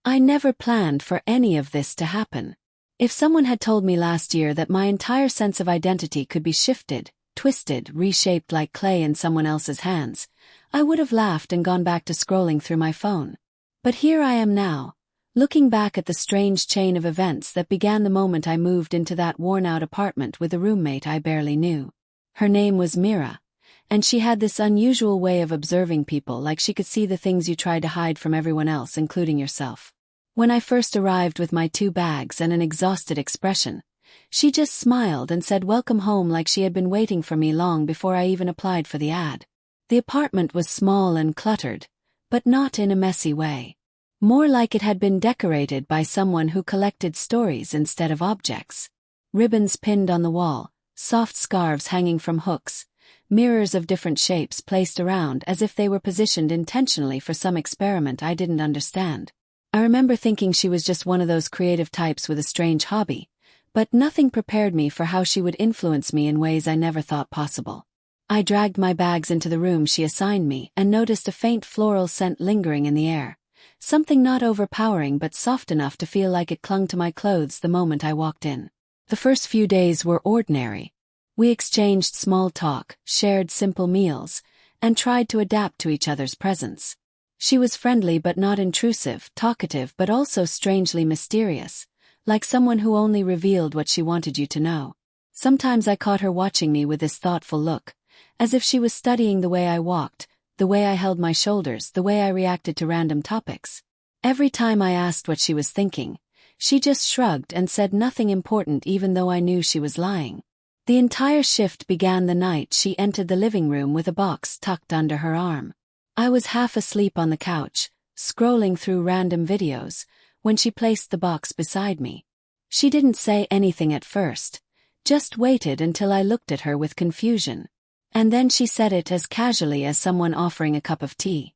I never planned for any of this to happen. If someone had told me last year that my entire sense of identity could be shifted, twisted, reshaped like clay in someone else's hands, I would have laughed and gone back to scrolling through my phone. But here I am now, looking back at the strange chain of events that began the moment I moved into that worn-out apartment with a roommate I barely knew. Her name was Mira, and she had this unusual way of observing people, like she could see the things you tried to hide from everyone else, including yourself. When I first arrived with my 2 bags and an exhausted expression, she just smiled and said welcome home like she had been waiting for me long before I even applied for the ad. The apartment was small and cluttered, but not in a messy way. More like it had been decorated by someone who collected stories instead of objects. Ribbons pinned on the wall, soft scarves hanging from hooks, mirrors of different shapes placed around as if they were positioned intentionally for some experiment I didn't understand. I remember thinking she was just one of those creative types with a strange hobby, but nothing prepared me for how she would influence me in ways I never thought possible. I dragged my bags into the room she assigned me and noticed a faint floral scent lingering in the air, something not overpowering but soft enough to feel like it clung to my clothes the moment I walked in. The first few days were ordinary. We exchanged small talk, shared simple meals, and tried to adapt to each other's presence. She was friendly but not intrusive, talkative but also strangely mysterious, like someone who only revealed what she wanted you to know. Sometimes I caught her watching me with this thoughtful look, as if she was studying the way I walked, the way I held my shoulders, the way I reacted to random topics. Every time I asked what she was thinking, she just shrugged and said nothing important, even though I knew she was lying. The entire shift began the night she entered the living room with a box tucked under her arm. I was half asleep on the couch, scrolling through random videos, when she placed the box beside me. She didn't say anything at first, just waited until I looked at her with confusion. And then she said it as casually as someone offering a cup of tea.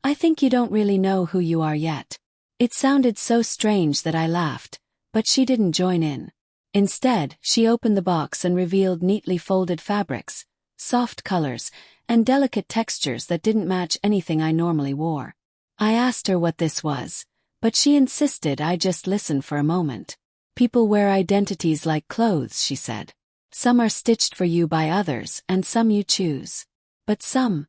"I think you don't really know who you are yet." It sounded so strange that I laughed, but she didn't join in. Instead, she opened the box and revealed neatly folded fabrics, soft colors, and delicate textures that didn't match anything I normally wore. I asked her what this was, but she insisted I just listen for a moment. "People wear identities like clothes," she said. "Some are stitched for you by others, and some you choose. But some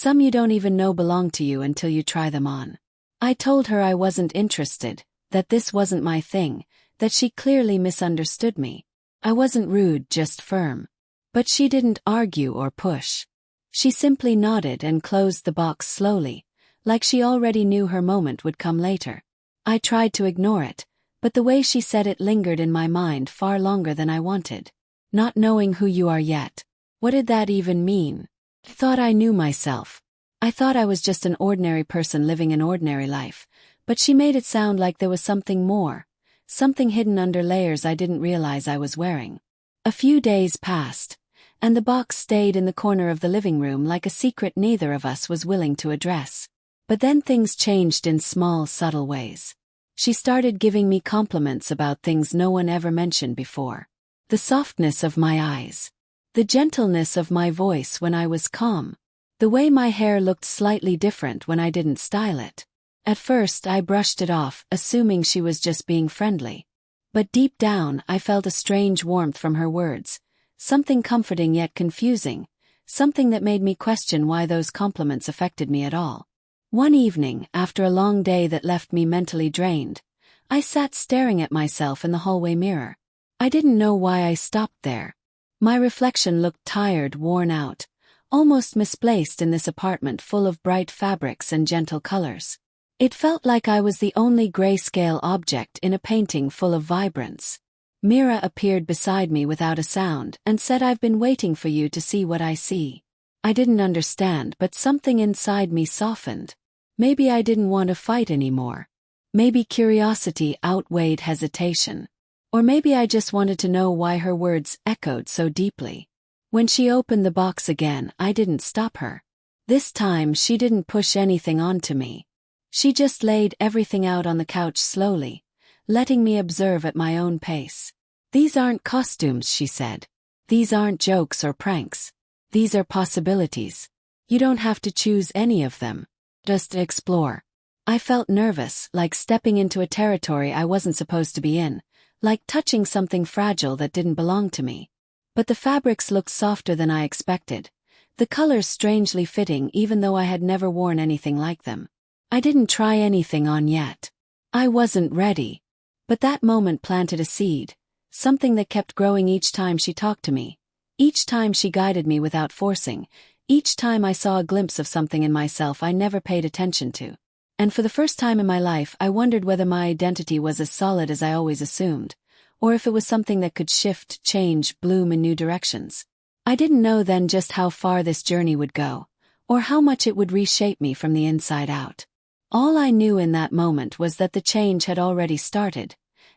you don't even know belong to you until you try them on." I told her I wasn't interested, that this wasn't my thing, that she clearly misunderstood me. I wasn't rude, just firm. But she didn't argue or push. She simply nodded and closed the box slowly, like she already knew her moment would come later. I tried to ignore it, but the way she said it lingered in my mind far longer than I wanted. Not knowing who you are yet. What did that even mean? I thought I knew myself. I thought I was just an ordinary person living an ordinary life, but she made it sound like there was something more, something hidden under layers I didn't realize I was wearing. A few days passed, and the box stayed in the corner of the living room like a secret neither of us was willing to address. But then things changed in small, subtle ways. She started giving me compliments about things no one ever mentioned before. The softness of my eyes. The gentleness of my voice when I was calm. The way my hair looked slightly different when I didn't style it. At first I brushed it off, assuming she was just being friendly. But deep down I felt a strange warmth from her words. Something comforting yet confusing, something that made me question why those compliments affected me at all. One evening, after a long day that left me mentally drained, I sat staring at myself in the hallway mirror. I didn't know why I stopped there. My reflection looked tired, worn out, almost misplaced in this apartment full of bright fabrics and gentle colors. It felt like I was the only grayscale object in a painting full of vibrance. Mira appeared beside me without a sound and said, "I've been waiting for you to see what I see." I didn't understand, but something inside me softened. Maybe I didn't want to fight anymore. Maybe curiosity outweighed hesitation. Or maybe I just wanted to know why her words echoed so deeply. When she opened the box again, I didn't stop her. This time she didn't push anything onto me. She just laid everything out on the couch slowly, letting me observe at my own pace. "These aren't costumes," she said. "These aren't jokes or pranks. These are possibilities. You don't have to choose any of them. Just explore." I felt nervous, like stepping into a territory I wasn't supposed to be in, like touching something fragile that didn't belong to me. But the fabrics looked softer than I expected, the colors strangely fitting even though I had never worn anything like them. I didn't try anything on yet. I wasn't ready. But that moment planted a seed, something that kept growing each time she talked to me, each time she guided me without forcing, each time I saw a glimpse of something in myself I never paid attention to. And for the first time in my life I wondered whether my identity was as solid as I always assumed, or if it was something that could shift, change, bloom in new directions. I didn't know then just how far this journey would go, or how much it would reshape me from the inside out. All I knew in that moment was that the change had already started,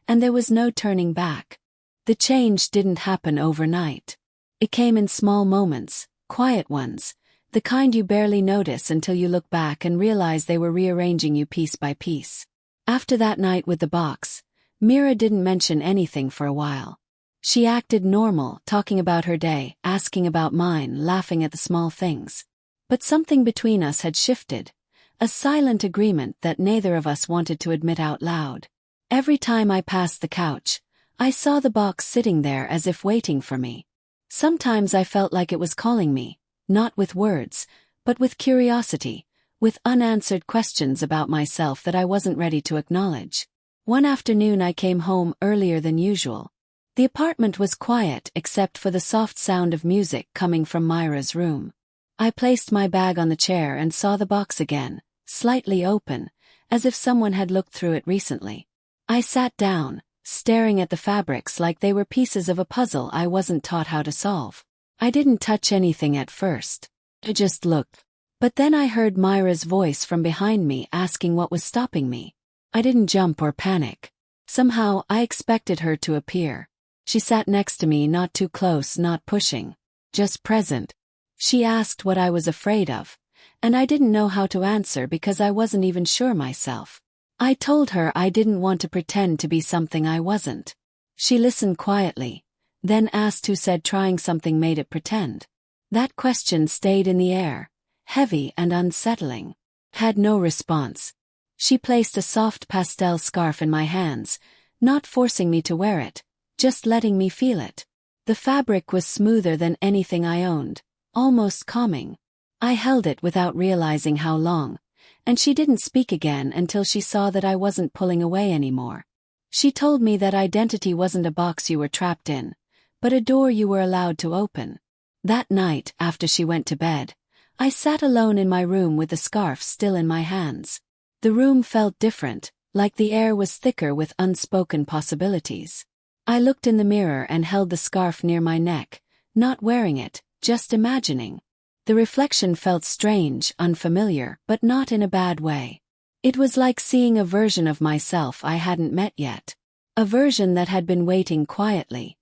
and there was no turning back. The change didn't happen overnight. It came in small moments, quiet ones, the kind you barely notice until you look back and realize they were rearranging you piece by piece. After that night with the box, Mira didn't mention anything for a while. She acted normal, talking about her day, asking about mine, laughing at the small things. But something between us had shifted, a silent agreement that neither of us wanted to admit out loud. Every time I passed the couch, I saw the box sitting there as if waiting for me. Sometimes I felt like it was calling me, not with words, but with curiosity, with unanswered questions about myself that I wasn't ready to acknowledge. One afternoon I came home earlier than usual. The apartment was quiet except for the soft sound of music coming from Myra's room. I placed my bag on the chair and saw the box again, slightly open, as if someone had looked through it recently. I sat down, staring at the fabrics like they were pieces of a puzzle I wasn't taught how to solve. I didn't touch anything at first. I just looked. But then I heard Myra's voice from behind me asking what was stopping me. I didn't jump or panic. Somehow I expected her to appear. She sat next to me, not too close, not pushing, just present. She asked what I was afraid of, and I didn't know how to answer because I wasn't even sure myself. I told her I didn't want to pretend to be something I wasn't. She listened quietly, then asked who said trying something made it pretend. That question stayed in the air, heavy and unsettling. Had no response. She placed a soft pastel scarf in my hands, not forcing me to wear it, just letting me feel it. The fabric was smoother than anything I owned, almost calming. I held it without realizing how long, and she didn't speak again until she saw that I wasn't pulling away anymore. She told me that identity wasn't a box you were trapped in, but a door you were allowed to open. That night, after she went to bed, I sat alone in my room with the scarf still in my hands. The room felt different, like the air was thicker with unspoken possibilities. I looked in the mirror and held the scarf near my neck, not wearing it, just imagining. The reflection felt strange, unfamiliar, but not in a bad way. It was like seeing a version of myself I hadn't met yet. A version that had been waiting quietly,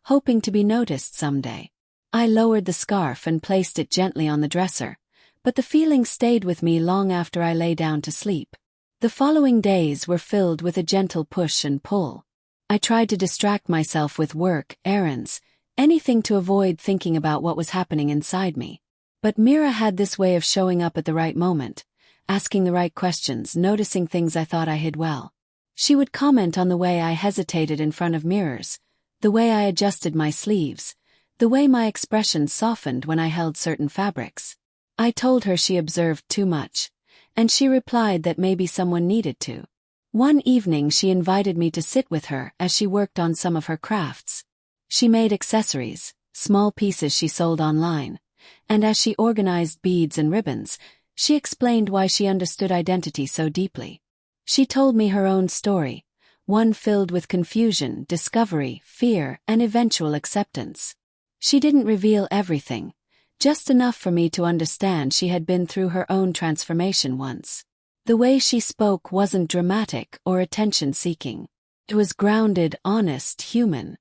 hoping to be noticed someday. I lowered the scarf and placed it gently on the dresser, but the feeling stayed with me long after I lay down to sleep. The following days were filled with a gentle push and pull. I tried to distract myself with work, errands, anything to avoid thinking about what was happening inside me. But Mira had this way of showing up at the right moment, asking the right questions, noticing things I thought I hid well. She would comment on the way I hesitated in front of mirrors, the way I adjusted my sleeves, the way my expression softened when I held certain fabrics. I told her she observed too much, and she replied that maybe someone needed to. One evening she invited me to sit with her as she worked on some of her crafts. She made accessories, small pieces she sold online, and as she organized beads and ribbons, she explained why she understood identity so deeply. She told me her own story, one filled with confusion, discovery, fear, and eventual acceptance. She didn't reveal everything, just enough for me to understand she had been through her own transformation once. The way she spoke wasn't dramatic or attention-seeking. It was grounded, honest, human.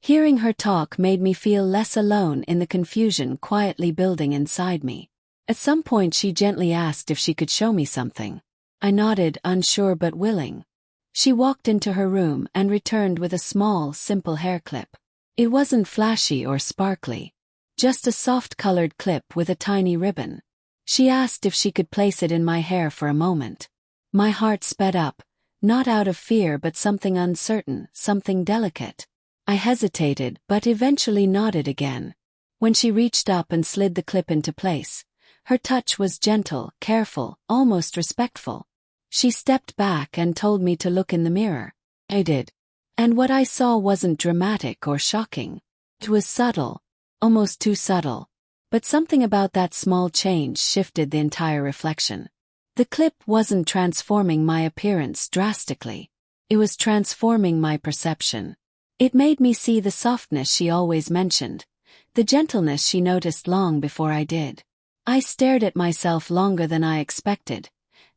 Hearing her talk made me feel less alone in the confusion quietly building inside me. At some point she gently asked if she could show me something. I nodded, unsure but willing. She walked into her room and returned with a small, simple hair clip. It wasn't flashy or sparkly. Just a soft-colored clip with a tiny ribbon. She asked if she could place it in my hair for a moment. My heart sped up, not out of fear but something uncertain, something delicate. I hesitated but eventually nodded again. When she reached up and slid the clip into place, her touch was gentle, careful, almost respectful. She stepped back and told me to look in the mirror. I did. And what I saw wasn't dramatic or shocking. It was subtle, almost too subtle. But something about that small change shifted the entire reflection. The clip wasn't transforming my appearance drastically. It was transforming my perception. It made me see the softness she always mentioned, the gentleness she noticed long before I did. I stared at myself longer than I expected,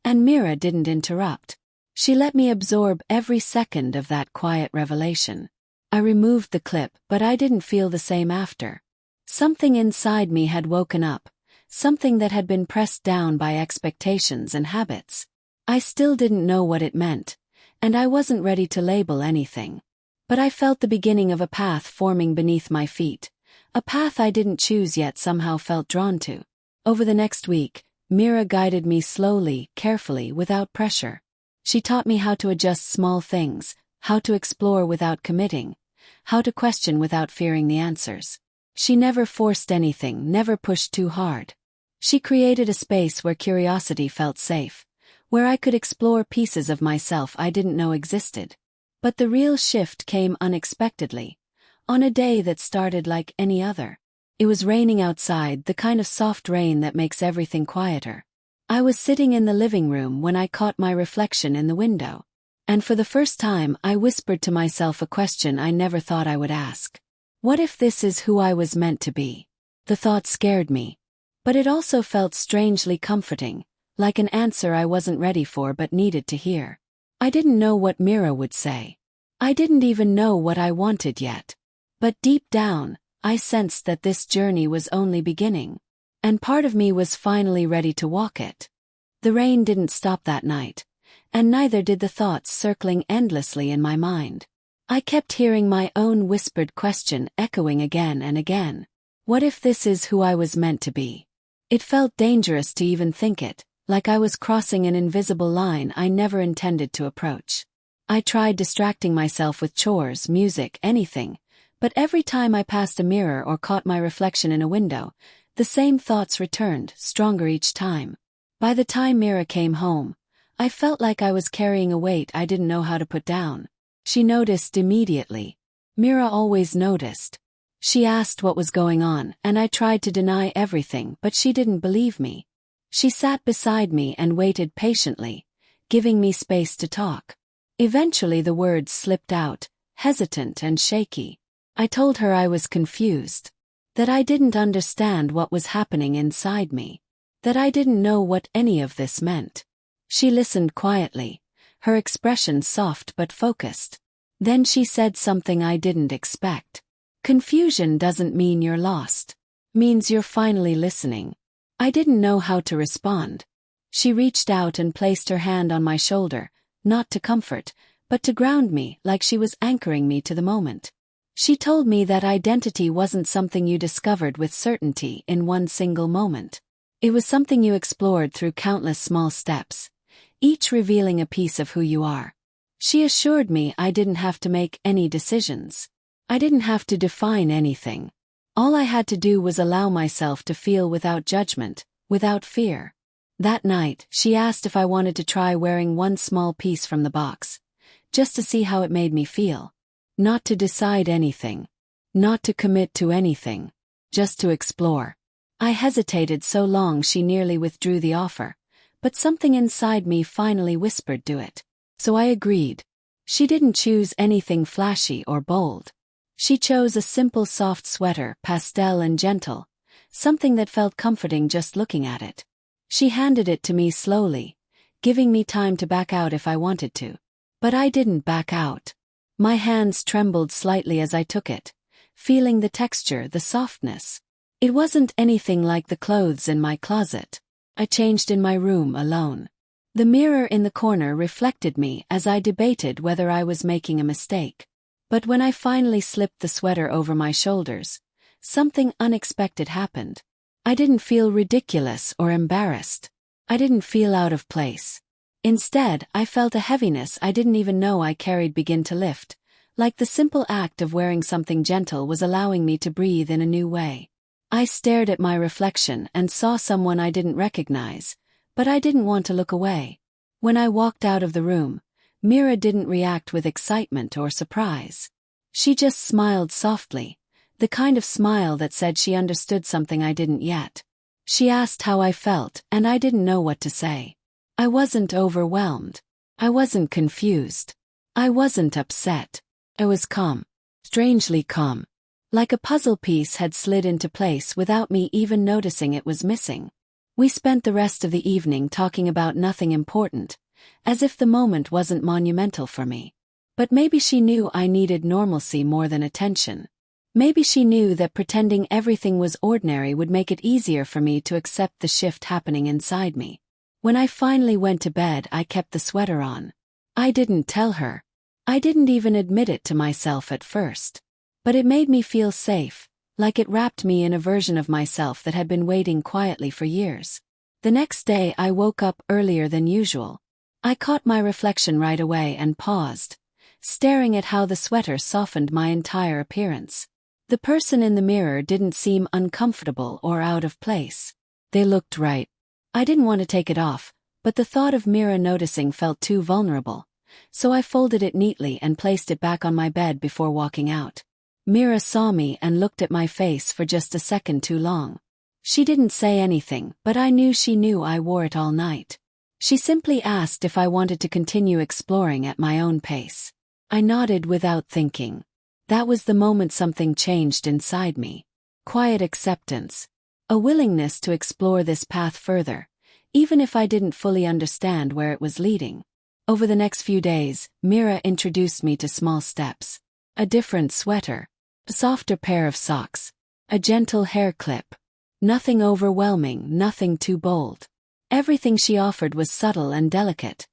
and Mira didn't interrupt. She let me absorb every second of that quiet revelation. I removed the clip, but I didn't feel the same after. Something inside me had woken up, something that had been pressed down by expectations and habits. I still didn't know what it meant, and I wasn't ready to label anything. But I felt the beginning of a path forming beneath my feet, a path I didn't choose yet somehow felt drawn to. Over the next week, Mira guided me slowly, carefully, without pressure. She taught me how to adjust small things, how to explore without committing, how to question without fearing the answers. She never forced anything, never pushed too hard. She created a space where curiosity felt safe, where I could explore pieces of myself I didn't know existed. But the real shift came unexpectedly, on a day that started like any other. It was raining outside, the kind of soft rain that makes everything quieter. I was sitting in the living room when I caught my reflection in the window. And for the first time I whispered to myself a question I never thought I would ask. What if this is who I was meant to be? The thought scared me. But it also felt strangely comforting, like an answer I wasn't ready for but needed to hear. I didn't know what Mira would say. I didn't even know what I wanted yet. But deep down, I sensed that this journey was only beginning. And part of me was finally ready to walk it. The rain didn't stop that night, and neither did the thoughts circling endlessly in my mind. I kept hearing my own whispered question echoing again and again. What if this is who I was meant to be? It felt dangerous to even think it, like I was crossing an invisible line I never intended to approach. I tried distracting myself with chores, music, anything, but every time I passed a mirror or caught my reflection in a window, the same thoughts returned, stronger each time. By the time Mira came home, I felt like I was carrying a weight I didn't know how to put down. She noticed immediately. Mira always noticed. She asked what was going on, and I tried to deny everything, but she didn't believe me. She sat beside me and waited patiently, giving me space to talk. Eventually the words slipped out, hesitant and shaky. I told her I was confused, that I didn't understand what was happening inside me, that I didn't know what any of this meant. She listened quietly, her expression soft but focused. Then she said something I didn't expect. Confusion doesn't mean you're lost. Means you're finally listening. I didn't know how to respond. She reached out and placed her hand on my shoulder, not to comfort, but to ground me, like she was anchoring me to the moment. She told me that identity wasn't something you discovered with certainty in one single moment. It was something you explored through countless small steps, each revealing a piece of who you are. She assured me I didn't have to make any decisions. I didn't have to define anything. All I had to do was allow myself to feel without judgment, without fear. That night, she asked if I wanted to try wearing one small piece from the box, just to see how it made me feel. Not to decide anything. Not to commit to anything. Just to explore. I hesitated so long she nearly withdrew the offer, but something inside me finally whispered do it. So I agreed. She didn't choose anything flashy or bold. She chose a simple soft sweater, pastel and gentle, something that felt comforting just looking at it. She handed it to me slowly, giving me time to back out if I wanted to. But I didn't back out. My hands trembled slightly as I took it, feeling the texture, the softness. It wasn't anything like the clothes in my closet. I changed in my room alone. The mirror in the corner reflected me as I debated whether I was making a mistake. But when I finally slipped the sweater over my shoulders, something unexpected happened. I didn't feel ridiculous or embarrassed. I didn't feel out of place. Instead, I felt a heaviness I didn't even know I carried begin to lift, like the simple act of wearing something gentle was allowing me to breathe in a new way. I stared at my reflection and saw someone I didn't recognize, but I didn't want to look away. When I walked out of the room, Mira didn't react with excitement or surprise. She just smiled softly, the kind of smile that said she understood something I didn't yet. She asked how I felt, and I didn't know what to say. I wasn't overwhelmed. I wasn't confused. I wasn't upset. I was calm. Strangely calm. Like a puzzle piece had slid into place without me even noticing it was missing. We spent the rest of the evening talking about nothing important, as if the moment wasn't monumental for me. But maybe she knew I needed normalcy more than attention. Maybe she knew that pretending everything was ordinary would make it easier for me to accept the shift happening inside me. When I finally went to bed, I kept the sweater on. I didn't tell her. I didn't even admit it to myself at first. But it made me feel safe, like it wrapped me in a version of myself that had been waiting quietly for years. The next day I woke up earlier than usual. I caught my reflection right away and paused, staring at how the sweater softened my entire appearance. The person in the mirror didn't seem uncomfortable or out of place. They looked right. I didn't want to take it off, but the thought of Mira noticing felt too vulnerable, so I folded it neatly and placed it back on my bed before walking out. Mira saw me and looked at my face for just a second too long. She didn't say anything, but I knew she knew I wore it all night. She simply asked if I wanted to continue exploring at my own pace. I nodded without thinking. That was the moment something changed inside me. Quiet acceptance. A willingness to explore this path further, even if I didn't fully understand where it was leading. Over the next few days, Mira introduced me to small steps. A different sweater. A softer pair of socks. A gentle hair clip. Nothing overwhelming, nothing too bold. Everything she offered was subtle and delicate,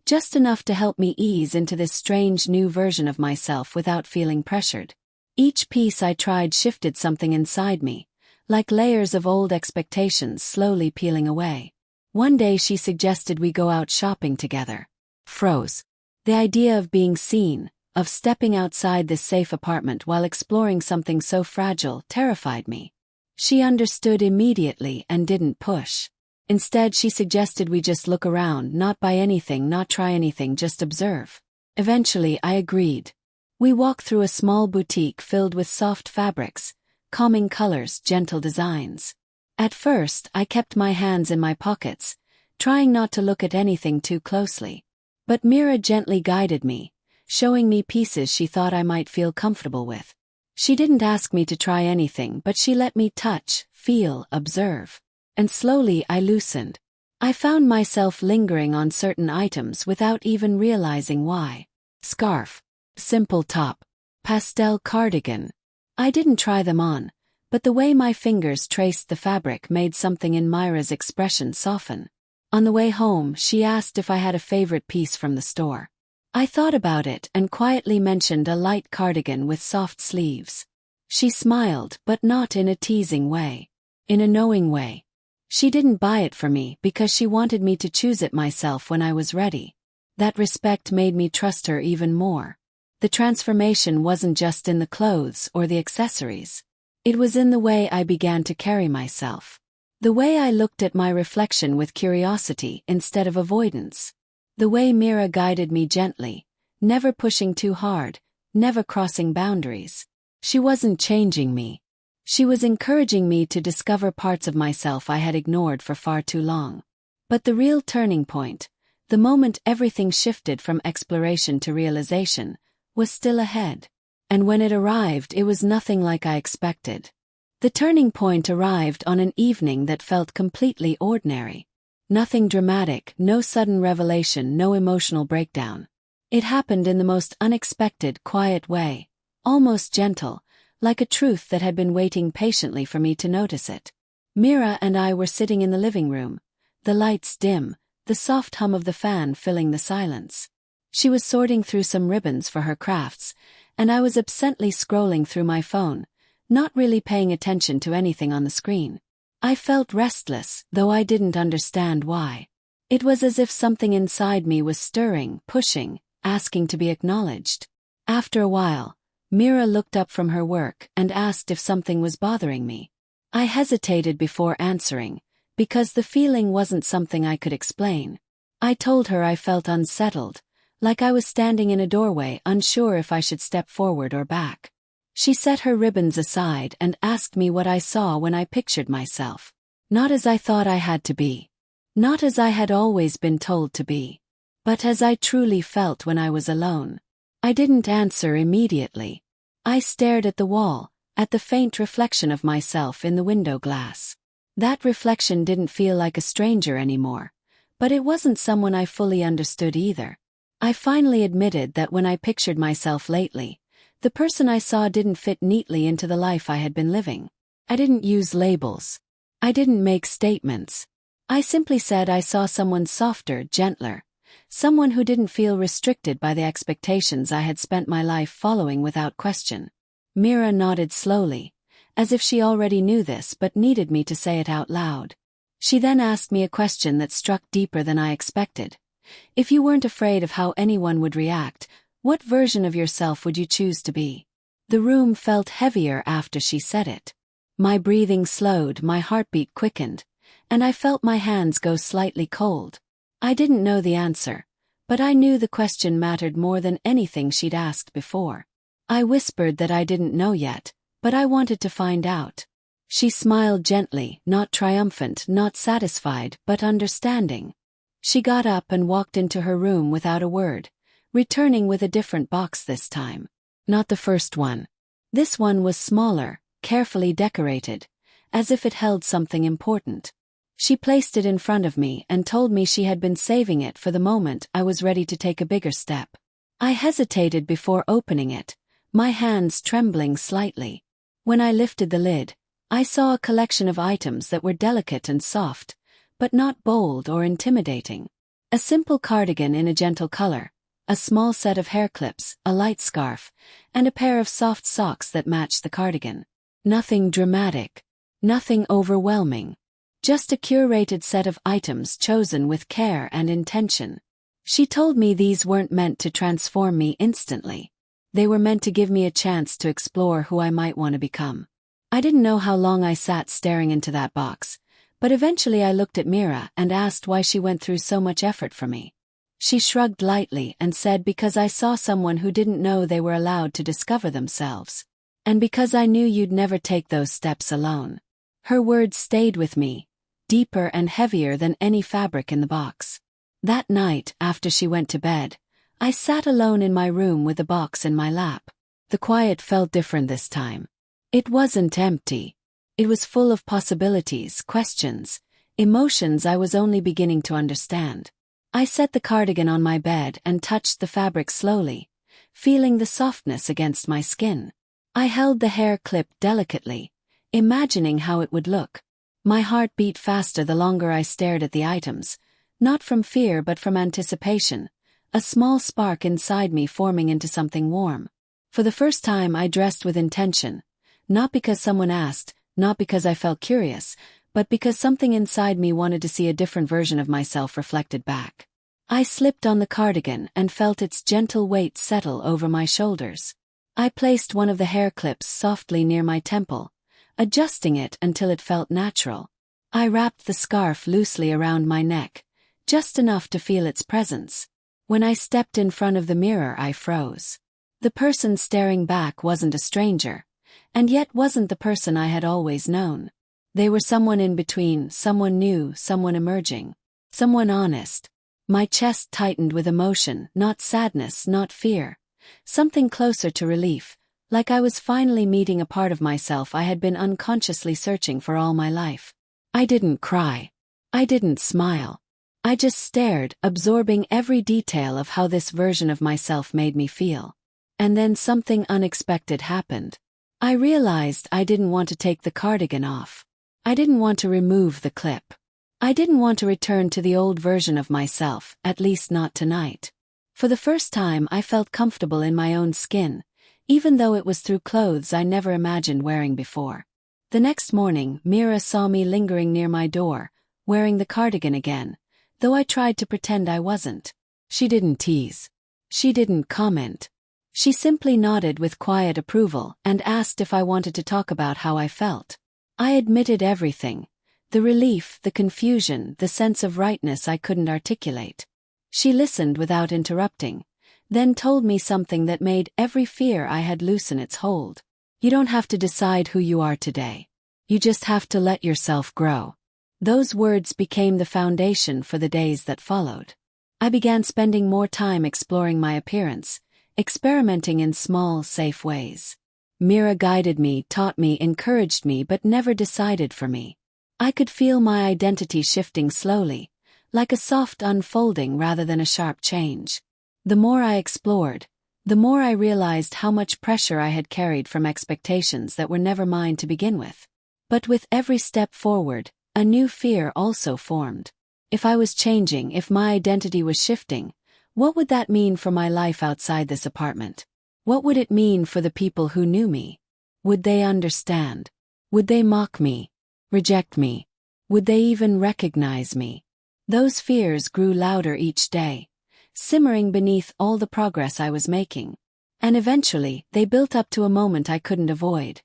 just enough to help me ease into this strange new version of myself without feeling pressured. Each piece I tried shifted something inside me, like layers of old expectations slowly peeling away. One day she suggested we go out shopping together. Froze. The idea of being seen, of stepping outside this safe apartment while exploring something so fragile, terrified me. She understood immediately and didn't push. Instead, she suggested we just look around, not buy anything, not try anything, just observe. Eventually, I agreed. We walked through a small boutique filled with soft fabrics, calming colors, gentle designs. At first, I kept my hands in my pockets, trying not to look at anything too closely. But Mira gently guided me, showing me pieces she thought I might feel comfortable with. She didn't ask me to try anything, but she let me touch, feel, observe. And slowly I loosened. I found myself lingering on certain items without even realizing why. Scarf. Simple top. Pastel cardigan. I didn't try them on, but the way my fingers traced the fabric made something in Myra's expression soften. On the way home, she asked if I had a favorite piece from the store. I thought about it and quietly mentioned a light cardigan with soft sleeves. She smiled, but not in a teasing way. In a knowing way. She didn't buy it for me because she wanted me to choose it myself when I was ready. That respect made me trust her even more. The transformation wasn't just in the clothes or the accessories. It was in the way I began to carry myself. The way I looked at my reflection with curiosity instead of avoidance. The way Mira guided me gently, never pushing too hard, never crossing boundaries. She wasn't changing me. She was encouraging me to discover parts of myself I had ignored for far too long. But the real turning point, the moment everything shifted from exploration to realization, was still ahead. And when it arrived, it was nothing like I expected. The turning point arrived on an evening that felt completely ordinary. Nothing dramatic, no sudden revelation, no emotional breakdown. It happened in the most unexpected, quiet way, almost gentle, like a truth that had been waiting patiently for me to notice it. Mira and I were sitting in the living room, the lights dim, the soft hum of the fan filling the silence. She was sorting through some ribbons for her crafts, and I was absently scrolling through my phone, not really paying attention to anything on the screen. I felt restless, though I didn't understand why. It was as if something inside me was stirring, pushing, asking to be acknowledged. After a while, Mira looked up from her work and asked if something was bothering me. I hesitated before answering, because the feeling wasn't something I could explain. I told her I felt unsettled, like I was standing in a doorway unsure if I should step forward or back. She set her ribbons aside and asked me what I saw when I pictured myself. Not as I thought I had to be. Not as I had always been told to be. But as I truly felt when I was alone. I didn't answer immediately. I stared at the wall, at the faint reflection of myself in the window glass. That reflection didn't feel like a stranger anymore, but it wasn't someone I fully understood either. I finally admitted that when I pictured myself lately, the person I saw didn't fit neatly into the life I had been living. I didn't use labels. I didn't make statements. I simply said I saw someone softer, gentler. Someone who didn't feel restricted by the expectations I had spent my life following without question. Mira nodded slowly, as if she already knew this but needed me to say it out loud. She then asked me a question that struck deeper than I expected. If you weren't afraid of how anyone would react, what version of yourself would you choose to be? The room felt heavier after she said it. My breathing slowed, my heartbeat quickened, and I felt my hands go slightly cold. I didn't know the answer, but I knew the question mattered more than anything she'd asked before. I whispered that I didn't know yet, but I wanted to find out. She smiled gently, not triumphant, not satisfied, but understanding. She got up and walked into her room without a word, returning with a different box this time. Not the first one. This one was smaller, carefully decorated, as if it held something important. She placed it in front of me and told me she had been saving it for the moment I was ready to take a bigger step. I hesitated before opening it, my hands trembling slightly. When I lifted the lid, I saw a collection of items that were delicate and soft, but not bold or intimidating. A simple cardigan in a gentle color, a small set of hair clips, a light scarf, and a pair of soft socks that matched the cardigan. Nothing dramatic. Nothing overwhelming. Just a curated set of items chosen with care and intention. She told me these weren't meant to transform me instantly. They were meant to give me a chance to explore who I might want to become. I didn't know how long I sat staring into that box, but eventually I looked at Mira and asked why she went through so much effort for me. She shrugged lightly and said because I saw someone who didn't know they were allowed to discover themselves. And because I knew you'd never take those steps alone. Her words stayed with me, deeper and heavier than any fabric in the box. That night, after she went to bed, I sat alone in my room with the box in my lap. The quiet felt different this time. It wasn't empty. It was full of possibilities, questions, emotions I was only beginning to understand. I set the cardigan on my bed and touched the fabric slowly, feeling the softness against my skin. I held the hair clip delicately, imagining how it would look. My heart beat faster the longer I stared at the items, not from fear but from anticipation, a small spark inside me forming into something warm. For the first time I dressed with intention, not because someone asked, not because I felt curious, but because something inside me wanted to see a different version of myself reflected back. I slipped on the cardigan and felt its gentle weight settle over my shoulders. I placed one of the hair clips softly near my temple, adjusting it until it felt natural. I wrapped the scarf loosely around my neck, just enough to feel its presence. When I stepped in front of the mirror, I froze. The person staring back wasn't a stranger, and yet wasn't the person I had always known. They were someone in between, someone new, someone emerging, someone honest. My chest tightened with emotion, not sadness, not fear. Something closer to relief, like I was finally meeting a part of myself I had been unconsciously searching for all my life. I didn't cry. I didn't smile. I just stared, absorbing every detail of how this version of myself made me feel. And then something unexpected happened. I realized I didn't want to take the cardigan off. I didn't want to remove the clip. I didn't want to return to the old version of myself, at least not tonight. For the first time I felt comfortable in my own skin, even though it was through clothes I never imagined wearing before. The next morning, Mira saw me lingering near my door, wearing the cardigan again, though I tried to pretend I wasn't. She didn't tease. She didn't comment. She simply nodded with quiet approval and asked if I wanted to talk about how I felt. I admitted everything. The relief, the confusion, the sense of rightness I couldn't articulate. She listened without interrupting, then told me something that made every fear I had loosen its hold. You don't have to decide who you are today. You just have to let yourself grow. Those words became the foundation for the days that followed. I began spending more time exploring my appearance, experimenting in small, safe ways. Mira guided me, taught me, encouraged me, but never decided for me. I could feel my identity shifting slowly, like a soft unfolding rather than a sharp change. The more I explored, the more I realized how much pressure I had carried from expectations that were never mine to begin with. But with every step forward, a new fear also formed. If I was changing, if my identity was shifting, what would that mean for my life outside this apartment? What would it mean for the people who knew me? Would they understand? Would they mock me? Reject me? Would they even recognize me? Those fears grew louder each day, simmering beneath all the progress I was making. And eventually, they built up to a moment I couldn't avoid.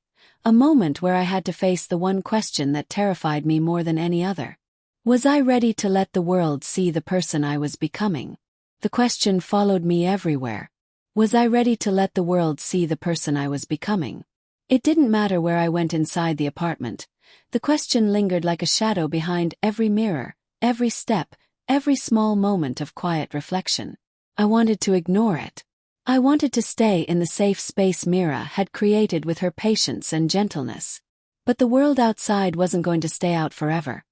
A moment where I had to face the one question that terrified me more than any other. Was I ready to let the world see the person I was becoming? The question followed me everywhere. Was I ready to let the world see the person I was becoming? It didn't matter where I went inside the apartment. The question lingered like a shadow behind every mirror, every step, every small moment of quiet reflection. I wanted to ignore it. I wanted to stay in the safe space Mira had created with her patience and gentleness. But the world outside wasn't going to stay out forever,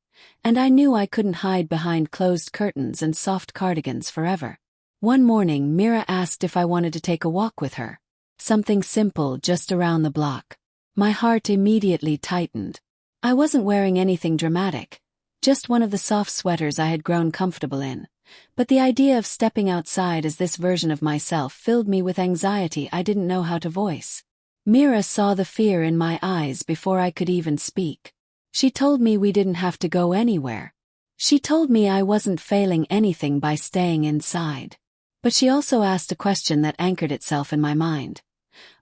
and I knew I couldn't hide behind closed curtains and soft cardigans forever. One morning, Mira asked if I wanted to take a walk with her. Something simple, just around the block. My heart immediately tightened. I wasn't wearing anything dramatic, just one of the soft sweaters I had grown comfortable in. But the idea of stepping outside as this version of myself filled me with anxiety I didn't know how to voice. Mira saw the fear in my eyes before I could even speak. She told me we didn't have to go anywhere. She told me I wasn't failing anything by staying inside. But she also asked a question that anchored itself in my mind.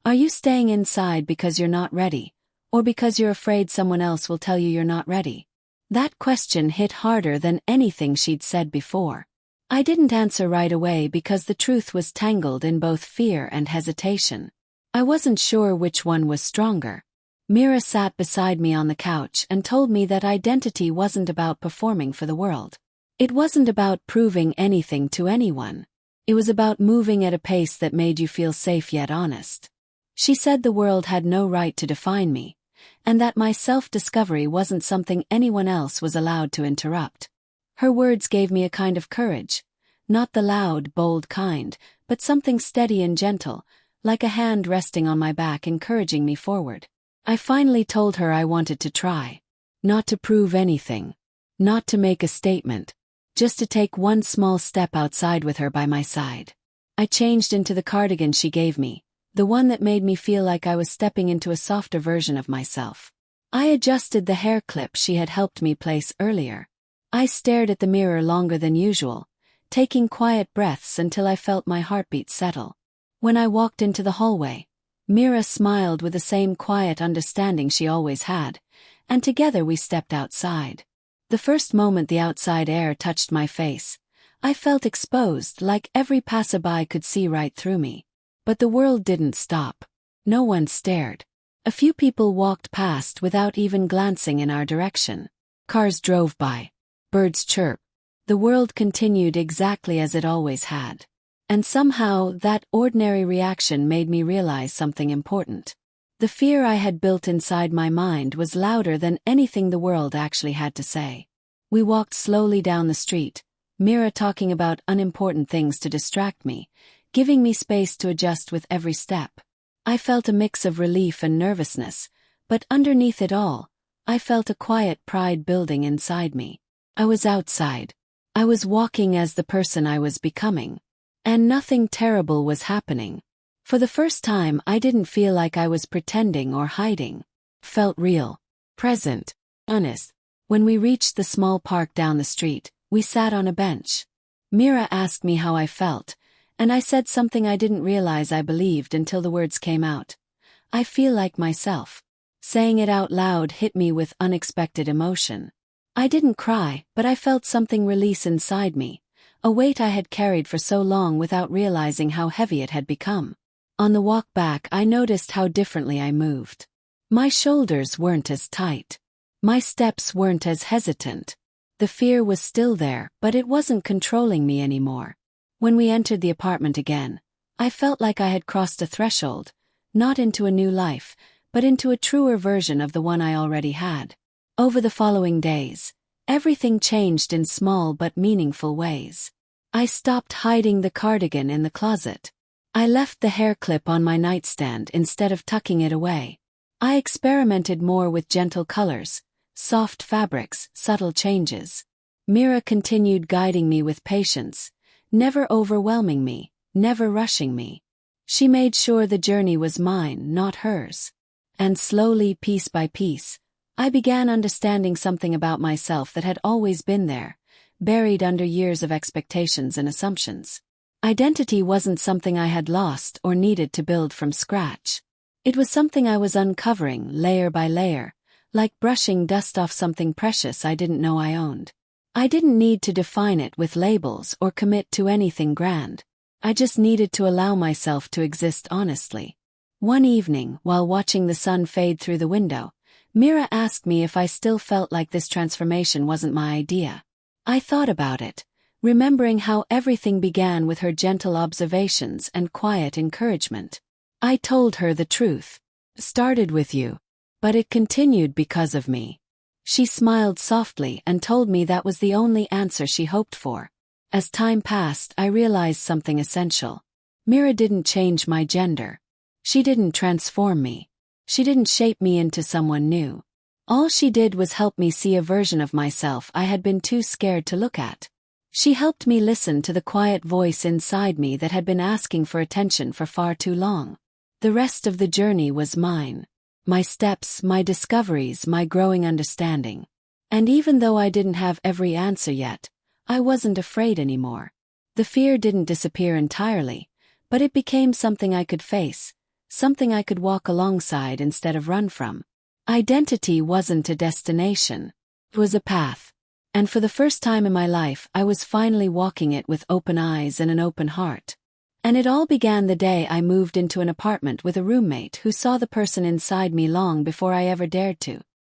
Are you staying inside because you're not ready, or because you're afraid someone else will tell you you're not ready? That question hit harder than anything she'd said before. I didn't answer right away because the truth was tangled in both fear and hesitation. I wasn't sure which one was stronger. Mira sat beside me on the couch and told me that identity wasn't about performing for the world. It wasn't about proving anything to anyone. It was about moving at a pace that made you feel safe yet honest. She said the world had no right to define me, and that my self-discovery wasn't something anyone else was allowed to interrupt. Her words gave me a kind of courage, not the loud, bold kind, but something steady and gentle, like a hand resting on my back encouraging me forward. I finally told her I wanted to try. Not to prove anything. Not to make a statement. Just to take one small step outside with her by my side. I changed into the cardigan she gave me, the one that made me feel like I was stepping into a softer version of myself. I adjusted the hair clip she had helped me place earlier. I stared at the mirror longer than usual, taking quiet breaths until I felt my heartbeat settle. When I walked into the hallway, Mira smiled with the same quiet understanding she always had, and together we stepped outside. The first moment the outside air touched my face, I felt exposed, like every passerby could see right through me. But the world didn't stop. No one stared. A few people walked past without even glancing in our direction. Cars drove by. Birds chirped. The world continued exactly as it always had. And somehow, that ordinary reaction made me realize something important. The fear I had built inside my mind was louder than anything the world actually had to say. We walked slowly down the street, Mira talking about unimportant things to distract me, giving me space to adjust with every step. I felt a mix of relief and nervousness, but underneath it all, I felt a quiet pride building inside me. I was outside. I was walking as the person I was becoming. And nothing terrible was happening. For the first time, I didn't feel like I was pretending or hiding. Felt real. present, honest. When we reached the small park down the street, we sat on a bench. Mira asked me how I felt, and I said something I didn't realize I believed until the words came out. I feel like myself. Saying it out loud hit me with unexpected emotion. I didn't cry, but I felt something release inside me, a weight I had carried for so long without realizing how heavy it had become. On the walk back, I noticed how differently I moved. My shoulders weren't as tight. My steps weren't as hesitant. The fear was still there, but it wasn't controlling me anymore. When we entered the apartment again, I felt like I had crossed a threshold, not into a new life, but into a truer version of the one I already had. Over the following days, everything changed in small but meaningful ways. I stopped hiding the cardigan in the closet. I left the hair clip on my nightstand instead of tucking it away. I experimented more with gentle colors, soft fabrics, subtle changes. Mira continued guiding me with patience, never overwhelming me, never rushing me. She made sure the journey was mine, not hers. And slowly, piece by piece, I began understanding something about myself that had always been there, buried under years of expectations and assumptions. Identity wasn't something I had lost or needed to build from scratch. It was something I was uncovering, layer by layer, like brushing dust off something precious I didn't know I owned. I didn't need to define it with labels or commit to anything grand. I just needed to allow myself to exist honestly. One evening, while watching the sun fade through the window, Mira asked me if I still felt like this transformation wasn't my idea. I thought about it, remembering how everything began with her gentle observations and quiet encouragement. I told her the truth. Started with you. But it continued because of me. She smiled softly and told me that was the only answer she hoped for. As time passed, I realized something essential. Mira didn't change my gender. She didn't transform me. She didn't shape me into someone new. All she did was help me see a version of myself I had been too scared to look at. She helped me listen to the quiet voice inside me that had been asking for attention for far too long. The rest of the journey was mine. My steps, my discoveries, my growing understanding. And even though I didn't have every answer yet, I wasn't afraid anymore. The fear didn't disappear entirely, but it became something I could face, something I could walk alongside instead of run from. Identity wasn't a destination. It was a path. And for the first time in my life, I was finally walking it with open eyes and an open heart. And it all began the day I moved into an apartment with a roommate who saw the person inside me long before I ever dared to.